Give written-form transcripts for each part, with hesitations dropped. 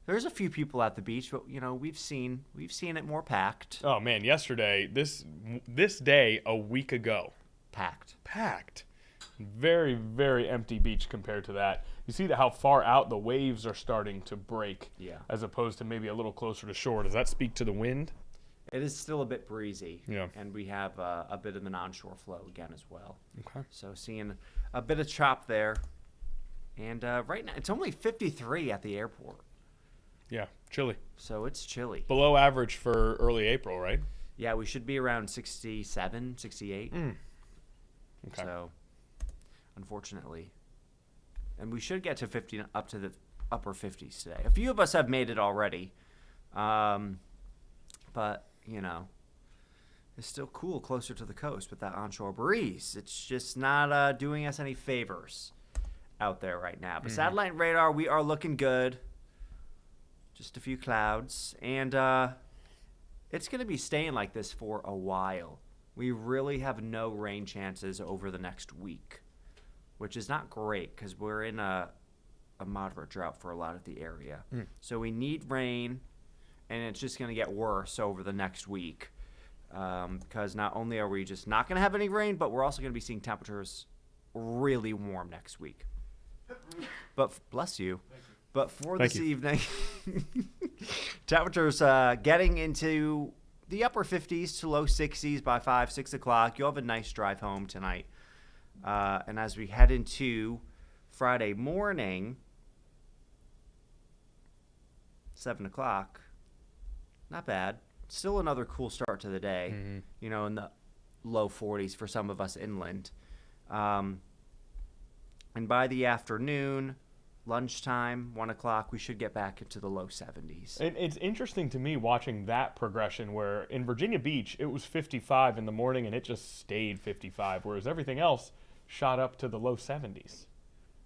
There's a few people at the beach, but we've seen it more packed. Oh man, yesterday, this day a week ago, packed. Very, very empty beach compared to that. You see how far out the waves are starting to break, as opposed to maybe a little closer to shore. Does that speak to the wind? It is still a bit breezy, and we have a bit of an onshore flow again as well. Okay. So seeing a bit of chop there, and right now it's only 53 at the airport. Yeah, chilly. So it's chilly. Below average for early April, right? Yeah, we should be around 67, 68. Okay. So, unfortunately. And we should get to 50, up to the upper 50s today. A few of us have made it already. But, it's still cool closer to the coast with that onshore breeze. It's just not doing us any favors out there right now. But satellite radar, we are looking good. Just a few clouds. And it's going to be staying like this for a while. We really have no rain chances over the next week, which is not great because we're in a moderate drought for a lot of the area. So we need rain, and it's just going to get worse over the next week because not only are we just not going to have any rain, but we're also going to be seeing temperatures really warm next week. But bless you. But for this evening, temperatures getting into the upper 50s to low 60s by 5, 6 o'clock. You'll have a nice drive home tonight. And as we head into Friday morning, 7 o'clock, not bad. Still another cool start to the day, in the low 40s for some of us inland. And by the afternoon, lunchtime, 1 o'clock, we should get back into the low 70s. It's interesting to me watching that progression where in Virginia Beach, it was 55 in the morning and it just stayed 55, whereas everything else shot up to the low 70s.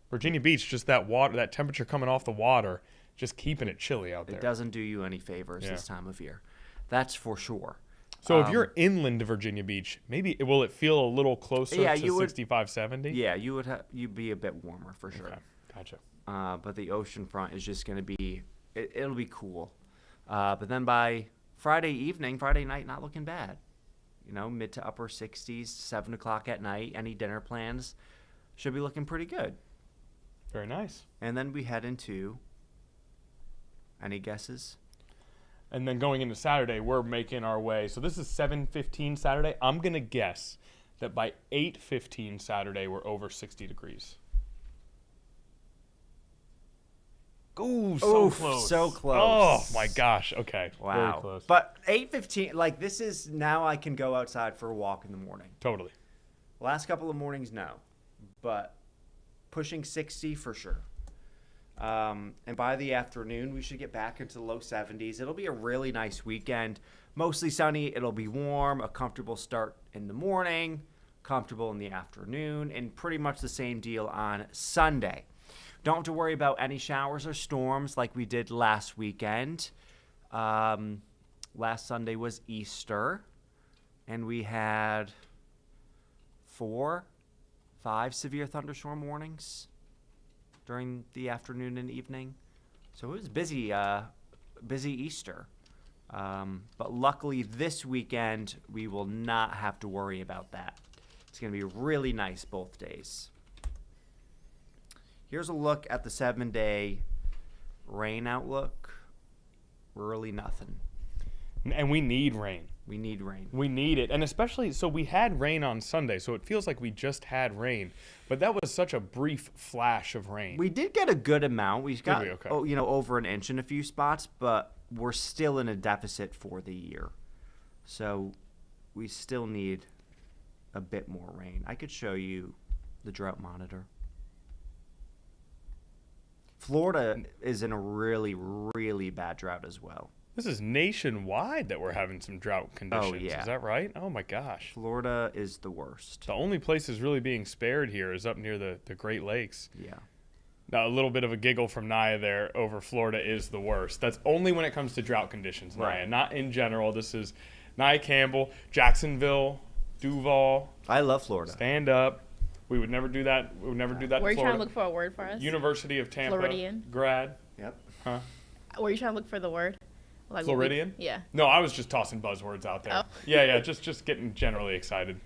Virginia Beach, just that water, that temperature coming off the water, just keeping it chilly out there. It doesn't do you any favors this time of year. That's for sure. So if you're inland to Virginia Beach, maybe will it feel a little closer to 65, 70? Yeah, you'd be a bit warmer for sure. Okay, gotcha. But the ocean front is just going to be, it'll be cool. But then by Friday night, not looking bad. Mid to upper 60s, 7 o'clock at night. Any dinner plans should be looking pretty good. Very nice. And then we head into, any guesses? And then going into Saturday, we're making our way. So this is 7:15 Saturday. I'm going to guess that by 8:15 Saturday, we're over 60 degrees. Ooh, so close. So close. Oh, my gosh. Okay. Wow. Very close. But 8:15, this is, now I can go outside for a walk in the morning. Totally. Last couple of mornings, no. But pushing 60 for sure. And by the afternoon, we should get back into the low 70s. It'll be a really nice weekend. Mostly sunny. It'll be warm. A comfortable start in the morning. Comfortable in the afternoon. And pretty much the same deal on Sunday. Don't have to worry about any showers or storms like we did last weekend. Last Sunday was Easter, and we had 4, 5 severe thunderstorm warnings during the afternoon and evening. So it was busy Easter. But luckily this weekend, we will not have to worry about that. It's going to be really nice both days. Here's a look at the 7-day rain outlook. Really nothing. And we need rain. We need rain. We need it. And especially, so we had rain on Sunday, so it feels like we just had rain. But that was such a brief flash of rain. We did get a good amount. We got, okay? Over an inch in a few spots, but we're still in a deficit for the year. So we still need a bit more rain. I could show you the drought monitor. Florida is in a really, really bad drought as well. This is nationwide that we're having some drought conditions. Oh, yeah. Is that right? Oh, my gosh. Florida is the worst. The only places really being spared here is up near the Great Lakes. Yeah. Now, a little bit of a giggle from Naya there over Florida is the worst. That's only when it comes to drought conditions, Naya. Right. Not in general. This is Naya Campbell, Jacksonville, Duval. I love Florida. Stand up. We would never do that. We would never do that Were to you Florida. trying to look for a word for us? University of Tampa Floridian. grad. Yep. Huh? Were you trying to look for the word? Like Floridian? Yeah. No, I was just tossing buzzwords out there. Oh. Yeah, just getting generally excited.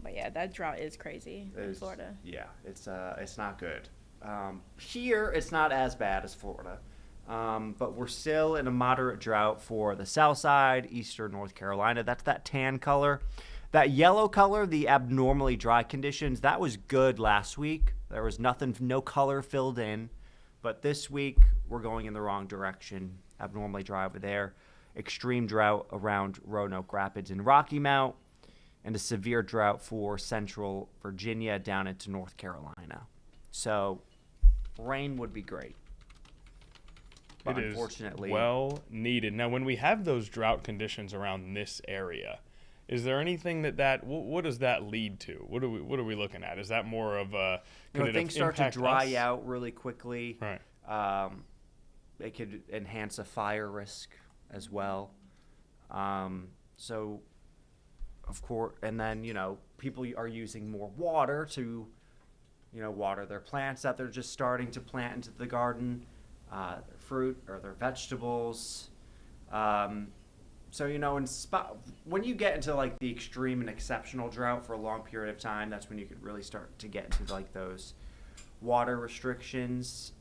But yeah, that drought is crazy in Florida. Yeah, it's not good. Here, it's not as bad as Florida, but we're still in a moderate drought for the south side, eastern North Carolina. That's that tan color. That yellow color, the abnormally dry conditions, that was good last week. There was nothing, no color filled in. But this week, we're going in the wrong direction. Abnormally dry over there. Extreme drought around Roanoke Rapids and Rocky Mount. And a severe drought for central Virginia down into North Carolina. So, rain would be great. But It is unfortunately, well needed. Now, when we have those drought conditions around this area, is there anything what does that lead to? What are we looking at? Is that more of a things start to dry out really quickly. Right. It could enhance a fire risk as well. So, of course, and then, people are using more water to, water their plants that they're just starting to plant into the garden, their fruit or their vegetables. So, when you get into like the extreme and exceptional drought for a long period of time, that's when you could really start to get into like those water restrictions.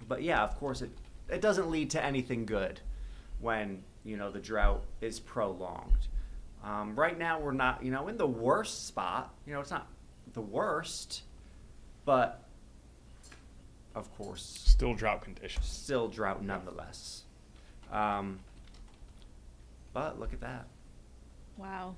But yeah, of course, it doesn't lead to anything good when, the drought is prolonged. Right now, we're not, in the worst spot. It's not the worst, but of course, Still drought conditions. still drought nonetheless. But look at that. Wow.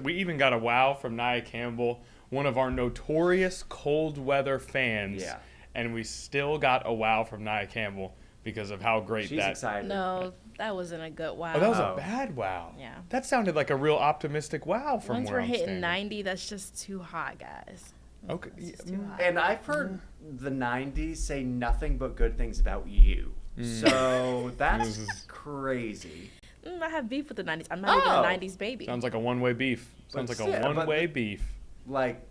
We even got a wow from Nia Campbell, one of our notorious cold weather fans. Yeah. And we still got a wow from Nia Campbell because of how great She's that. excited. No, that wasn't a good wow. Oh, that was Oh. a bad wow. Yeah. That sounded like a real optimistic wow from Once where we're I'm hitting standing. 90, that's just too hot, guys. Okay. It's just too hot. And I've heard the 90s say nothing but good things about you. So that's crazy. I have beef with the 90s. I'm not even a Oh. 90s baby. Sounds like a one-way beef. Sounds But like a yeah, but one-way beef. Like,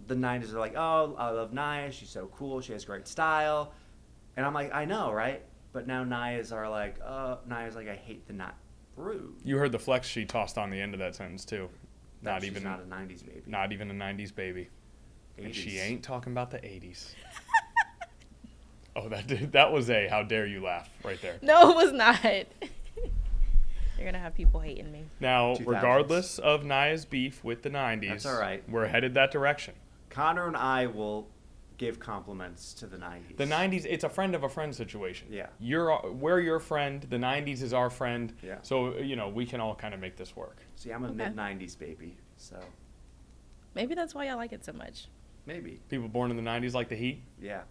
the 90s are like, oh, I love Nia. She's so cool. She has great style. And I'm like, I know, right? But now Nia's like, I hate the not rude. You heard the flex she tossed on the end of that sentence too. That Not she's even not a 90s baby. Not even a 90s baby. And 80s. she ain't talking about the 80s. Oh, that was a how dare you laugh right there. No, it was not. You're going to have people hating me. Now, 2000s. regardless of Nia's beef with the 90s, That's all right. We're headed that direction. Connor and I will give compliments to the 90s. The 90s, it's a friend of a friend situation. Yeah. We're your friend. The 90s is our friend. Yeah. So, we can all kind of make this work. See, I'm a Okay. mid-90s baby, so Maybe that's why I like it so much. maybe. People born in the 90s like the heat? Yeah.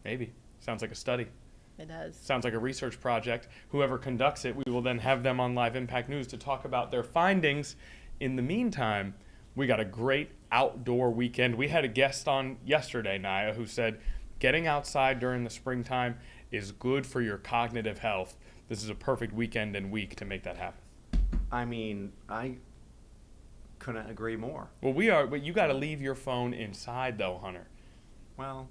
Maybe. Sounds like a study. It does. Sounds like a research project. Whoever conducts it, we will then have them on Live Impact News to talk about their findings. In the meantime, we got a great outdoor weekend. We had a guest on yesterday, Nia, who said getting outside during the springtime is good for your cognitive health. This is a perfect weekend and week to make that happen. I mean, I couldn't agree more. Well, but you got to leave your phone inside, though, Hunter. Well,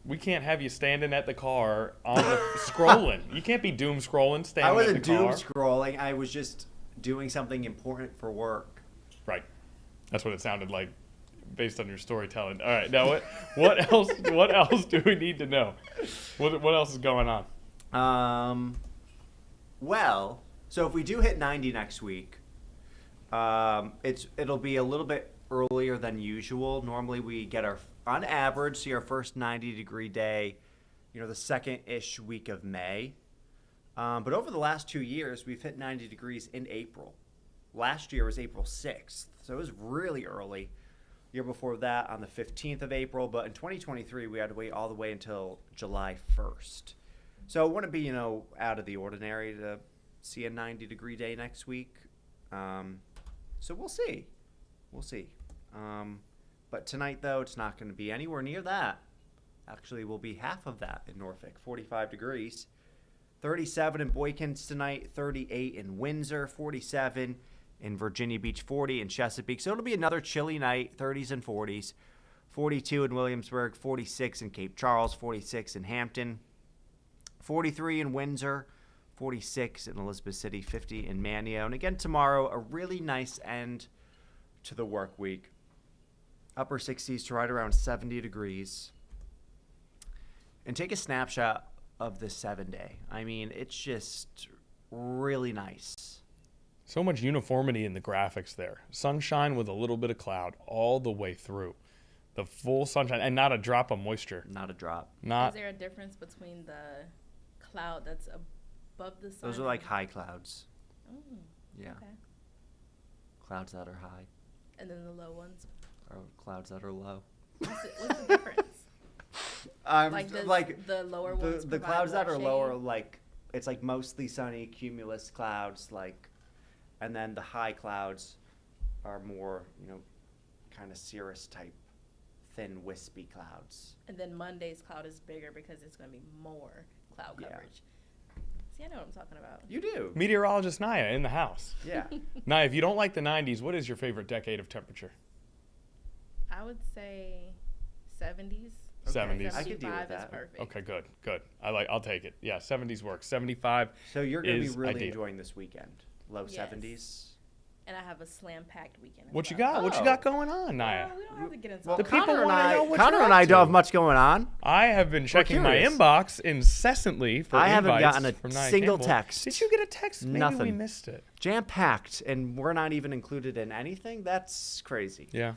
We can't have you standing at the car on the scrolling. You can't be doom scrolling standing I at wasn't the car. doom scrolling. I was just doing something important for work. Right. That's what it sounded like based on your storytelling. All right. Now what else do we need to know? What else is going on? Well, so if we do hit 90 next week, it'll be a little bit earlier than usual. Normally we get on average, see our first 90-degree day, the second-ish week of May. But over the last 2 years, we've hit 90 degrees in April. Last year was April 6th, so it was really early. Year before that on the 15th of April, but in 2023 we had to wait all the way until July 1st. So it wouldn't be, out of the ordinary to see a 90-degree day next week. So we'll see. We'll see. But tonight, though, it's not going to be anywhere near that. Actually, we'll be half of that in Norfolk, 45 degrees. 37 in Boykins tonight, 38 in Windsor, 47 in Virginia Beach, 40 in Chesapeake. So it'll be another chilly night, 30s and 40s. 42 in Williamsburg, 46 in Cape Charles, 46 in Hampton, 43 in Windsor, 46 in Elizabeth City, 50 in Manio. And again, tomorrow, a really nice end to the work week. Upper 60s to right around 70 degrees. And take a snapshot of the 7-day. I mean, it's just really nice. So much uniformity in the graphics there. Sunshine with a little bit of cloud all the way through. The full sunshine and not a drop of moisture. Not a drop. Is there a difference between the cloud that's above the sun? Those are like high clouds. Oh, Yeah. okay. Clouds that are high And then the low ones. or clouds that are low. What's the difference? The lower ones. The provide clouds that more are shade? lower, like it's like mostly sunny cumulus clouds, like, and then the high clouds are more, kind of cirrus type, thin wispy clouds. And then Monday's cloud is bigger because it's going to be more cloud Yeah. coverage. See, I know what I'm talking about. You do. Meteorologist Naya in the house. Yeah. Naya, if you don't like the 90s, what is your favorite decade of temperature? I would say 70s. 70s. I could deal with 75 is that. perfect. Okay, good. I'll take it. Yeah, 70s works. 75 So you're going to be is really ideal. enjoying this weekend. Low Yes. 70s. And I have a slam-packed weekend. as What you well. got? What you Oh. got going on, Naya? We don't have to get into Well, all The that. people Connor and wanna I, know what Connor you're and up I to. don't have much going on. I have been checking my curious. inbox incessantly for I haven't invites gotten a from Nia single Campbell. text. Did you get a text? Maybe we Nothing. missed it. Jam packed, and we're not even included in anything. That's crazy. Yeah.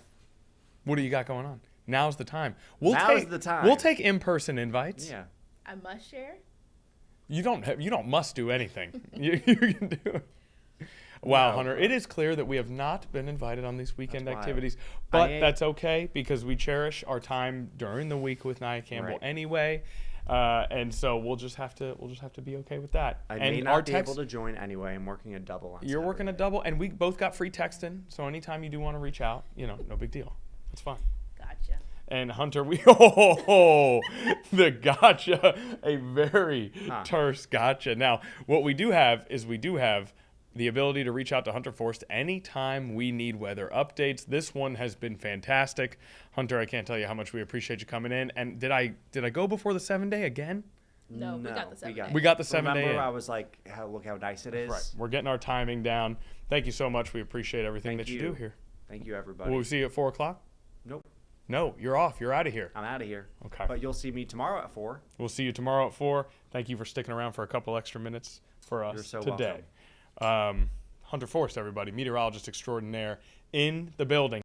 What do you got going on? Now's the time. We'll Now's take the time. We'll take in-person invites. Yeah. I must share. You don't must do anything. you can do it. Wow, No. Hunter, it is clear that we have not been invited on these weekend That's wild. activities, but I- that's okay because we cherish our time during the week with Nia Campbell Right. anyway, and so we'll just have to be okay with that. I and may our not be text, able to join anyway. I'm working a double on You're working a Saturday. double, and we both got free texting, so anytime you do want to reach out, no big deal. It's fine. Gotcha. And Hunter, the gotcha, a very terse gotcha. Now, what we do have is the ability to reach out to Hunter Forst anytime we need weather updates. This one has been fantastic. Hunter, I can't tell you how much we appreciate you coming in. And did I go before the 7-day again? No, we got the 7-day. We got the 7-day Remember, in. I was like, look how nice it is. Right. We're getting our timing down. Thank you so much. We appreciate everything Thank that you you. do here. Thank you, everybody. Will we see you at 4 o'clock? Nope. No, you're off. You're out of here. I'm out of here. Okay. But you'll see me tomorrow at 4. We'll see you tomorrow at 4. Thank you for sticking around for a couple extra minutes for us You're so today. Hunter Forst, everybody, meteorologist extraordinaire in the building.